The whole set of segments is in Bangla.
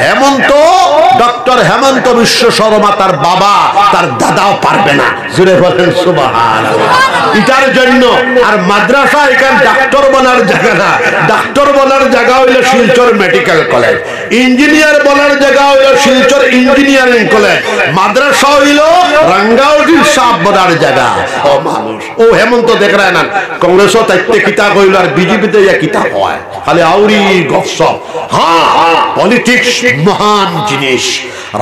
হেমন্ত ডক্টর হেমন্ত বিশ্ব শর্মা তার বাবা তার দাদাও পারবে না। জুড়ে বলেন সুবহানাল্লাহ। এটার জন্য আর মাদ্রাসা এখানে ডাক্তার বলার জায়গা না, ডাক্তার বলার জায়গা হইল শিলচর মেডিকেল কলেজ, ইঞ্জিনিয়ার বলার জায়গা হইল শিলচর ইঞ্জিনিয়ারিং কলেজ, মাদ্রাসা হইল রাঙ্গাউটির সাপ বলার জায়গা। ও মানুষ ও হেমন্ত দেখ রায় না কংগ্রেসও তাইতে কিতাব হইল আর বিজেপিতে কিতাব হয় খালি আউরি গপসপ। হ্যাঁ পলিটিক্স মহান জিনিস,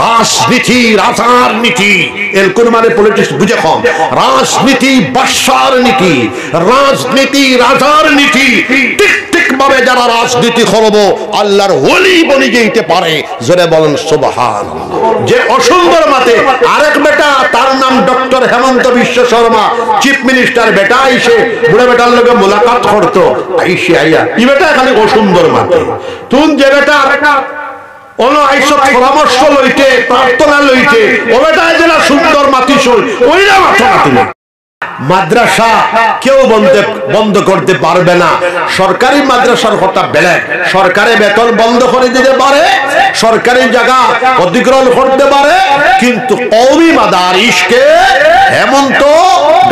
রাজনীতি রাজনীতি এর কোন মানে পলিটিক্স বুঝে কম, রাজনীতি বাদশার নীতি, রাজনীতি রাজার নীতি। ঠিক ঠিক ভাবে যারা রাজনীতি করব আল্লাহর ওলি বনি যেতে পারে। জোরে বলেন সুবহানাল্লাহ। যে অসুন্দর মাতে আরেক বেটা তার নাম ডক্টর হেমন্ত বিশ্ব শর্মা, চিফ মিনিস্টার বেটা আইসে বুড়া বেটার লগে মোলাকাত করতো আইসে আইয়া ই বেটা খালি অসুন্দর মাতে। তুই যে বেটা অন আইসব পরামর্শ লইতে প্রার্থনা লইতে ও বেটা যেটা সুন্দর মাতি শোল ওইরা মাথা মাতি না। মাদ্রাসা কেউ বন্ধ করতে পারবে না। সরকারি মাদ্রাসার কথা বেলেগ, সরকারি বেতন বন্ধ করে দিতে পারে, সরকারি জায়গা অধিগ্রহণ করতে পারে, কিন্তু কওমি মাদারিসকে হেমন্ত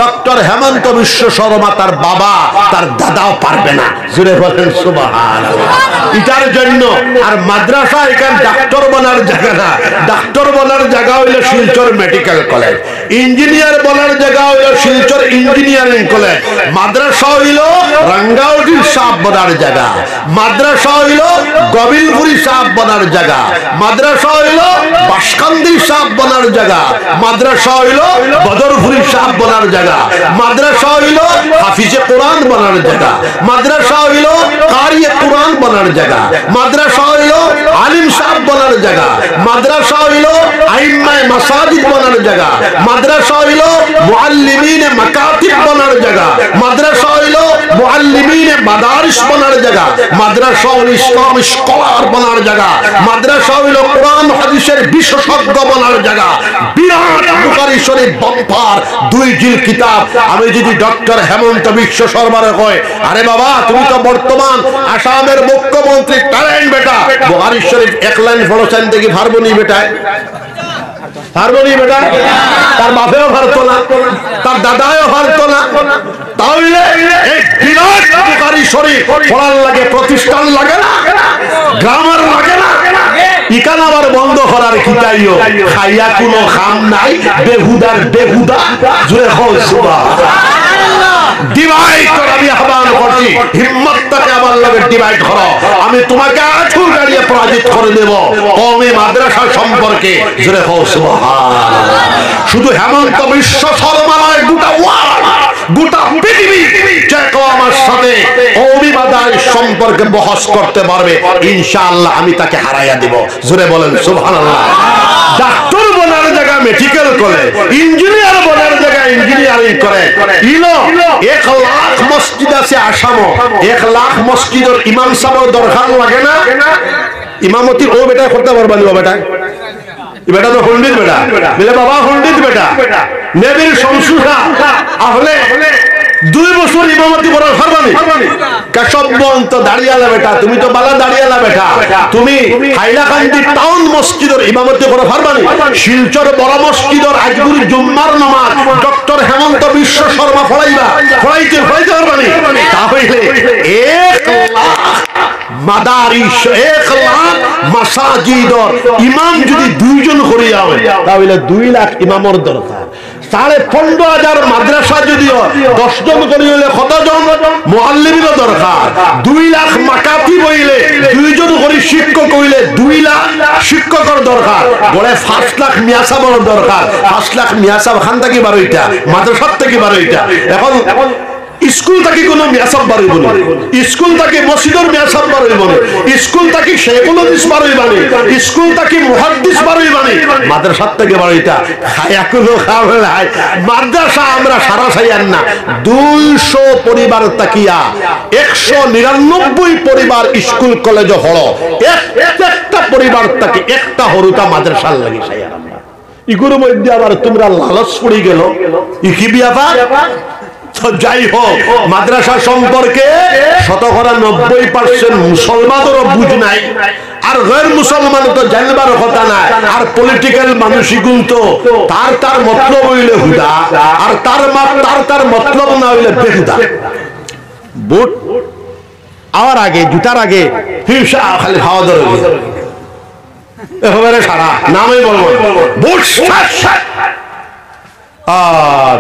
ডক্টর হেমন্ত বিশ্ব শর্মা তার বাবা তার দাদাও পারবে না। জুড়ে বলেন সুবহানাল্লাহ। এটার জন্য আর মাদ্রাসা এখানে ডাক্তার বলার জায়গা না, ডাক্তার বলার জায়গা হইল শিলচর মেডিকেল কলেজ, ইঞ্জিনিয়ার বলার জায়গা হইল শিলচর ইঞ্জিনিয়ারিং কলেজ, মাদ্রাসা হইল রাঙ্গাউটির সাপ বলার জায়গা, মাদ্রাসা হইল গবিলপুরি সাপ বলার জায়গা, মাদ্রাসা হইল বাসকান্দির সাপ বলার জায়গা, মাদ্রাসা হইল বদরপুরি সাপ বলার জায়গা, মাদ্রাসা হইল হাফিজে কোরআন বলার জায়গা, মাদ্রাসা হইল কারিয়ে কোরআন বলার জায়গা, মাদ্রাসা হইল আলিম সাহেব বলার জায়গা, মাদ্রাসা হইল আইম্মায়ে মাসাজিদ বলার জায়গা, মাদ্রাসা হইল মুআল্লিমিনে মাকাতিব বলার জায়গা, মাদ্রাসা হইল মুআল্লিমিনে মাদারিস বলার জায়গা, মাদ্রাসা হইল ইসলাম স্কলার বলার জায়গা, মাদ্রাসা হইল কোরআন হাদিসের বিশেষজ্ঞ বলার জায়গা। বিরাট বুখারী শরীফ বাম্পার 2 জিল কিতাব। আমি যদি ডক্টর হেমন্ত বিশ্ব শর্মারে কয় আরে বাবা তুমি তো বর্তমান আসামের মুখ্যমন্ত্রী ট্যালেন্ট বেটা, বুখারী শরীফ এক লাইন পড়ছেন দেখি পারবনি বেটা, পারবনি বেটা? তার বাপেও পারতো না, তার দাদাও পারতো না। তাহলে এই বিরাট বুখারী শরীফ পড়ার লাগে প্রতিষ্ঠান লাগে না, গ্রামার লাগে না, ইকান আবার বন্ধ করার খিটাইও খাইয়া কোনো খাম নাই, বেহুদার বেহুদা। জুড়ে হোক সুবহানাল্লাহ। ডিভাইড করে আমি আহ্বান করছি, হিম্মতটাকে আমার লগে ডিভাইড করো, আমি তোমাকে আঁঠু গাড়িয়ে পরাজিত করে দেব কওমি মাদ্রাসা সম্পর্কে। জুড়ে হোক সুবহানাল্লাহ। শুধু হেমন্ত বিশ্ব শর্মা নয়, গোটা ওয়ার্ল্ড গোটা পৃথিবী যে কেউ আমার সাথে কওমি মাদ্রাসা সম্পর্কে বহস করতে পারবে ইনশাআল্লাহ আমি তাকে হারাইয়া দেব। জোরে বলেন সুবহানাল্লাহ। ডাক্তার বলার জায়গা মেডিকেল কলেজ, ইঞ্জিনিয়ার বলার জায়গা ইঞ্জিনিয়ারিং করে। ইলো 1 লাখ মসজিদ আছে আসামও, 1 লাখ মসজিদের ইমাম সাহেবের দরকার লাগে না? ইমামতি ও বেটা করতে পারবা নি? ও বেটা বেটা তো পণ্ডিত বেটা, বলে বাবা পণ্ডিত বেটা নেবির সংসুরা আহলে 2 বছর ইমামতি করার পারবানি? কাশবন্ত দাঁড়িয়ালা বেটা, তুমি তো বালা দাঁড়িয়ালা বেটা, তুমি হাইলাকান্দি টাউন মসজিদের ইমামতি করার পারবানি? শিলচর বড় মসজিদের আজগুরি জুম্মার নামাজ ডক্টর হেমন্ত বিশ্ব শর্মা পড়াইবা, পড়াইতে পারবানি? তাহলে 1 লাখ মাদারিস, 1 লাখ মাসাজিদর ইমাম যদি 2 জন করে যাবে তাহলে 2 লাখ ইমামের দরকার। 15,500 মাদ্রাসা যদিও 10 জন করে হলে কতজন মুআল্লিমের দরকার? 2 লাখ মাকাতি বইলে 2 জন করে শিক্ষক হইলে 2 লাখ শিক্ষকের দরকার। বলে 5 লাখ মিয়াসাবের দরকার। 5 লাখ মিয়াসাব খান থেকে বারোইটা, মাদ্রাসা থেকে বারোইটা। এখন স্কুল থেকে কোনো মিয়াসাব বাড়িব না, স্কুল থেকে মসজিদের মিয়াসাব বাড়িব না, স্কুল থেকে শেখুল হাদিস বাড়িব না, স্কুল থেকে মুহাদ্দিস বাড়িব না, মাদ্রাসা থেকে বাড়িটা খায়া কোনো খাবে না। মাদ্রাসা আমরা সারা সাইয়ান না, 200 পরিবার তাকিয়া 199 পরিবার স্কুল কলেজ হলো, একটা পরিবার থেকে একটা হরুতা মাদ্রাসার লাগি সাইয়ান। ইগুর মধ্যে আবার তোমরা লালচ পড়ে গেল, ই কি ব্যাপার? যাই হোক, মাদ্রাসা সম্পর্কে 90% মুসলমানেরও বুঝ নাই, আর গैर মুসলমান তো জানবার কথা না আর পলিটিক্যাল মানুষই কিন্তু তার মতলব হইলে হুদা আর তার মতলব না হইলে বেহুদা বুট আওয়ার আগে জুতার আগে ফিরসা খালি খাওয়া ধরে এবারে সারা নামই বলবো বুট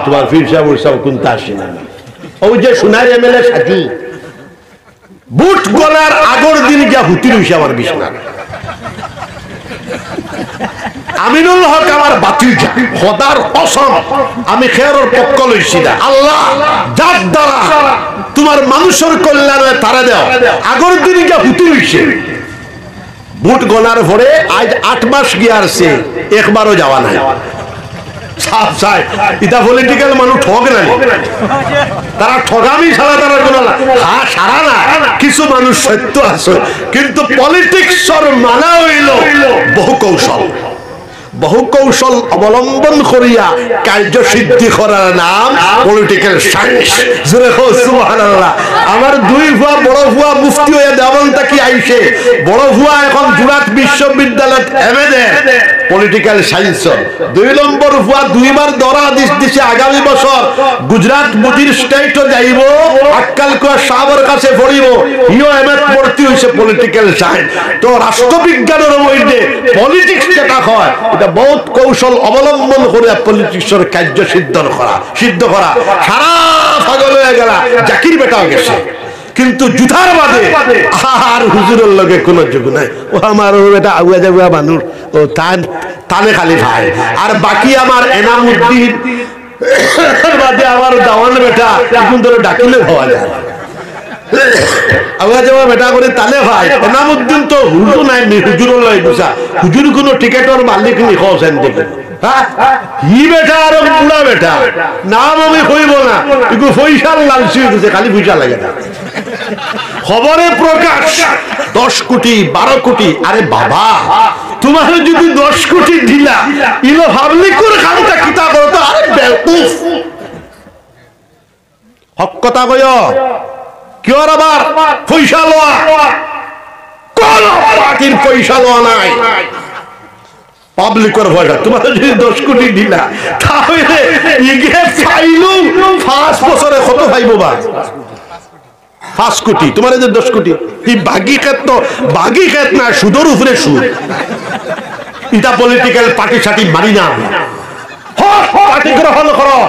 তোমার ফিরসা বুটসব কোনটা আসে না ওই যে সোনার এমএলএ সাজু বুট গলার আগর দিন গিয়া হুতি রইছে আমার বিছনা আমিনুল হক আমার বাতিজা খোদার কসম আমি খেয়ারর পক্ষ লইছি না আল্লাহ যার দ্বারা তোমার মানুষের কল্যাণে তারা দাও আগর দিন গিয়া হুতি রইছে বুট গলার পরে আজ 8 মাস গিয়া আসছে একবারও যাওয়া নাই সাফ সাই এটা পলিটিক্যাল মানুষ ঠক নাই তারা ঠগামি ছাড়া তারা কোনো সারা না কিছু মানুষ সত্য আছে কিন্তু পলিটিক্সর মানা হইল বহু কৌশল অবলম্বন করিয়া কার্যসিদ্ধি করার নাম পলিটিক্যাল সায়েন্স জোরে হো সুবহানাল্লাহ আমার দুই ভুয়া বড় ভুয়া মুফতি হয়ে দেওয়ানটা কি আইছে বড় ভুয়া এখন জুরাত বিশ্ববিদ্যালয় এমএ পলিটিক্যাল সায়েন্স দুই নম্বর ভুয়া দুইবার দরা দিছে আগামী বছর গুজরাট মুজির স্টেটও যাইব আক্কাল কুয়া সাহাবের কাছে পড়িব ইও এমএ পড়তে হইছে পলিটিক্যাল সায়েন্স তো রাষ্ট্রবিজ্ঞানের মধ্যে পলিটিক্স যেটা হয় এটা বহুত কৌশল অবলম্বন করে পলিটিক্সের কার্য সিদ্ধ করা সারা পাগল হয়ে গেল জাকির বেটাও গেছে কিন্তু জুতার বাদে আর হুজুরের লগে কোন যোগ নাই ও আমার বেটা আগুয়া যাগুয়া মানুষ ও তানে খালি ভাই আর বাকি আমার এনামুদ্দিন বাদে আমার দাওয়ান বেটা এখন ধরে ডাকিলে হওয়া যায় আগুয়া যাওয়া বেটা করে তালে ভাই এনামুদ্দিন তো হুজুর নাই হুজুরের লয় বুঝা হুজুর কোনো টিকেটের মালিক নি খোঁজেন দেখে হি বেটা আর বুড়া বেটা নাম আমি কইব না কিন্তু পয়সার লালচি হইতেছে খালি পয়সা লাগে না খবরে প্রকাশ 10 কোটি 12 কোটি আরে বাবা তোমার যদি 10 কোটি দিলা ইলো ভাবলি করে খামটা কিতা করতো আরে বেকুফ হক কথা কইও কিও আবার পয়সা লওয়া কোন পার্টির পয়সা লওয়া নাই পাবলিকের ভয়টা তোমার যদি 10 কোটি দিলা তাহলে ইগে ফাইলু 5 বছরে কত পাইবো বা 5 কোটি তোমার যে 10 কোটি এই বাগি ক্ষেত না সুদের উপরে সুদ এটা পলিটিক্যাল পার্টি সাথী মারি না পার্টি গ্রহণ করো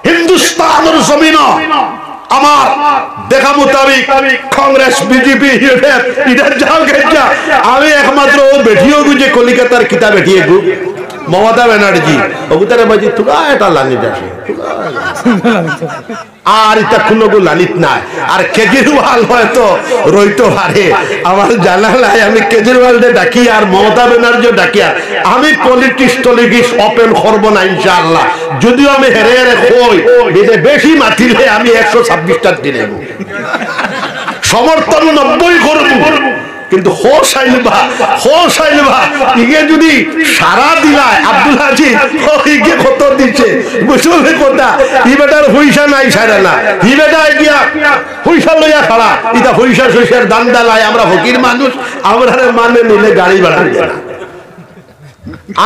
হিন্দুস্তানের জমিন আমার দেখা মোতাবিক কংগ্রেস বিজেপি ইধার যাও গেছা আমি একমাত্র বেঠিও গুজে কলিকাতার কিতাব বেঠিয়ে গু মমতা ব্যানার্জি ওগুতারে বাজি তুলা এটা লানিত আছে আর এটা কোনো লালিত নাই আর কেজরিওয়াল হয়তো রইতো পারে আমার জানা নাই আমি কেজরিওয়ালকে ডাকি আর মমতা ব্যানার্জি ডাকি আর আমি পলিটিক্স ওপেন করব না ইনশাআল্লাহ যদিও আমি হেরে হেরে কই বেশি মাতিলে আমি 126টা দিলে সমর্থন 90 করব কিন্তু হোস আইলবা ইগে যদি সারা দিলায় আব্দুল আজিজ ইগে কত দিচ্ছে বুঝলে কথা ই বেটার পয়সা নাই সারা না ই বেটা গিয়া পয়সা লইয়া খাড়া এটা পয়সার দান্দা লাই আমরা ফকির মানুষ আমরা মানে নিলে গাড়ি ভাড়া না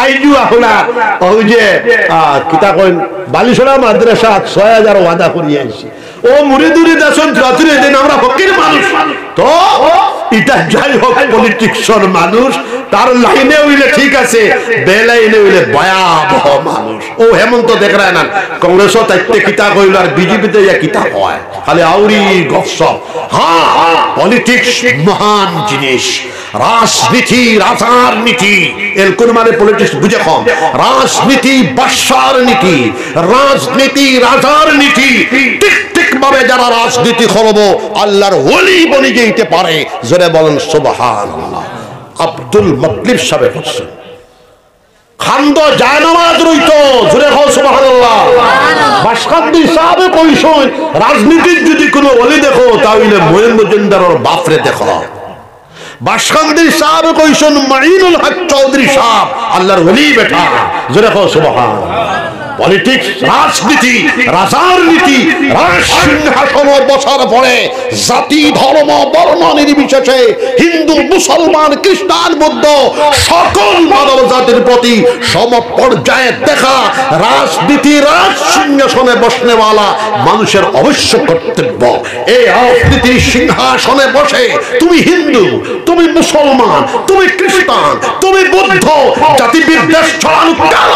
আইজু আপনার ওই যে কিতা কইন বালিশরা মাদ্রাসা 6000 ওয়াদা করিয়ে আইছি ও মুরিদুরি দাসন রাত্রে দিন আমরা ফকির মানুষ তো এটা যাই হোক পলিটিক্সর মানুষ তার লাইনে হইলে ঠিক আছে বেলাইনে হইলে ভয়াবহ মানুষ ও হেমন্ত দেখরায় না কংগ্রেসও তাইতে কিতা কইল আর বিজেপিতে ইয়া কিতা হয় খালি আউরি গপসপ হ্যাঁ পলিটিক্স মহান জিনিস রাজনীতি এর কোন মানে পলিটিক্স বুঝে কম রাজনীতি বাদশার নীতি রাজনীতি রাজার নীতি ঠিক ভাবে যারা রাজনীতি করব আল্লাহর ওলি বনি যেতে পারে জোরে বলেন সুবহানাল্লাহ আব্দুল মুত্তালিব সাহেব বলছেন খান্দ জায়নামাজ রইতো জোরে বল সুবহানাল্লাহ বাসকান্দি সাহেব কইছেন রাজনীতির যদি কোনো ওলি দেখো তাহলে মোয়েন মজুমদারের বাপরে দেখো বাসকান্দি সাহেব কইছেন মাইনুল হক চৌধুরী সাহেব আল্লাহর ওলি বেটা জোরে বল সুবহানাল্লাহ পলিটিক্স, রাজনীতি, রাজনীতি, রাজসিংহাসনে বসার পরে জাতি, ধর্ম, বর্ণ নির্বিশেষে হিন্দু, মুসলমান, খ্রিস্টান, বৌদ্ধ সকল মানব জাতির প্রতি সমপর্যায়ে দেখা রাজনীতি, রাজসিংহাসনে বসনেওয়ালা মানুষের অবশ্য কর্তব্য। এই রাজনীতির সিংহাসনে বসে তুমি হিন্দু, তুমি মুসলমান, তুমি খ্রিস্টান, তুমি বৌদ্ধ জাতি বিদ্বেষ ছড়ানো কেন?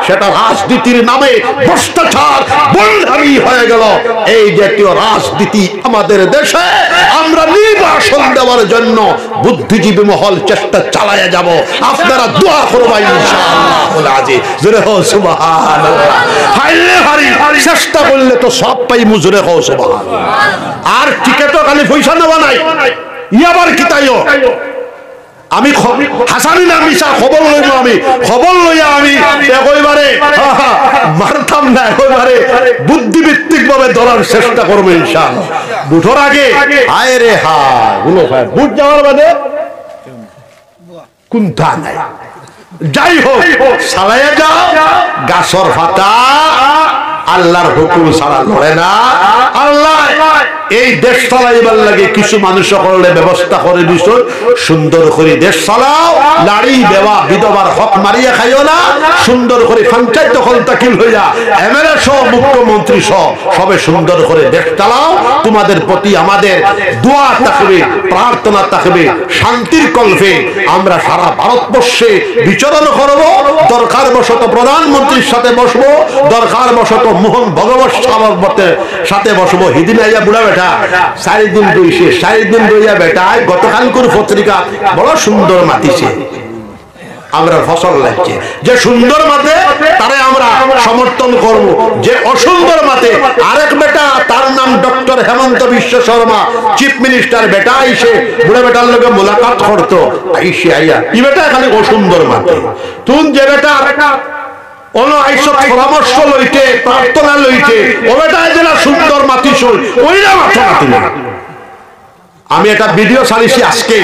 সেটা রাজনীতির নামে ভ্রষ্টাচার, বলহানি হয়ে গেল। এই জাতীয় রাজনীতি আমাদের দেশে আমরা নির্বাসন দেওয়ার জন্য বুদ্ধিজীবী মহল চেষ্টা চালায়া যাব। আপনারা দোয়া করবেন ইনশাআল্লাহ। জোরে হো সুবহানাল্লাহ। হাইলে হারি চেষ্টা করলে তো সব পাই মুজরে হো সুবহানাল্লাহ। আর টিকেটও খালি পয়সা নেওয়া নাই, ইয়াবার কি তাইও আমি হাসানি না মিশা খবর লইব, আমি খবর লইয়া আমি একবারে মারতাম না, একবারে বুদ্ধিভিত্তিক ভাবে ধরার চেষ্টা করবো ইনশাআল্লাহ। বুঝোর আগে হায় রে হায় গুলো ভাই বুঝ যাওয়ার বাদে কুন্থা নাই। যাই হোক সালাইয়া যাও, গাছর ফাতা আল্লাহর হুকুম ছাড়া লড়ে না। আল্লাহ এই দেশ চালাইবার লাগে কিছু মানুষ সকলে ব্যবস্থা করে দিছ, সুন্দর করে দেশ চালাও। নারী বেবা বিধবার হক মারিয়া খাইও না, সুন্দর করে পঞ্চায়েত দখল তাকিল হইয়া এমএলএ সহ মুখ্যমন্ত্রী সহ সবে সুন্দর করে দেশ চালাও। তোমাদের প্রতি আমাদের দোয়া থাকবে, প্রার্থনা থাকবে, শান্তির কল্পে আমরা সারা ভারতবর্ষে বিচরণ করব। দরকার বশত প্রধানমন্ত্রীর সাথে বসবো, দরকার বশত মোহন ভগবত সাথে বসবো। হিদিন আইয়া বুড়া বেটা 4 দিন রইছে, 4 দিন রইয়া বেটা গতকালকের পত্রিকা বড় সুন্দর মাতিছে, আমরা ফসল লাগছে। যে সুন্দর মাতে তারে আমরা সমর্থন করব, যে অসুন্দর মাতে আরেক বেটা তার নাম ডক্টর হেমন্ত বিশ্ব শর্মা, চিফ মিনিস্টার বেটা আইসে বুড়া বেটার লগে মোলাকাত করতো, আইসে আইয়া ই বেটা খালি অসুন্দর মাতে। তুই যে বেটা পরামর্শ লইতে, প্রার্থনা লইতে, ও বেটা যেটা সুন্দর মাতিস ওইটা মাথা মাতি না। আমি একটা ভিডিও ছাড়িছি আজকে,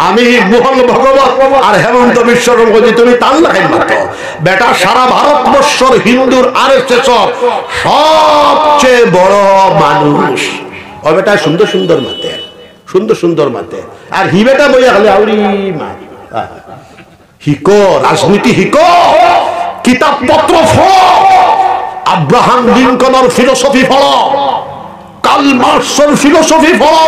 আমি মোহন ভগবত আর হেমন্ত বিশ্ব শর্মা, তুমি তাল লাগাই মাত্র বেটা সারা ভারতবর্ষের হিন্দুর RSS সবচেয়ে বড় মানুষ। ও বেটা সুন্দর সুন্দর মাতে, সুন্দর সুন্দর মাতে। আর হি বেটা বইয়া খালি আউরি মা হিকো, রাজনীতি হিকো, কিতাবপত্র ফলো, আব্রাহাম লিঙ্কনের ফিলোসফি ফলো, কার্ল মার্কসের ফিলোসফি ফলো।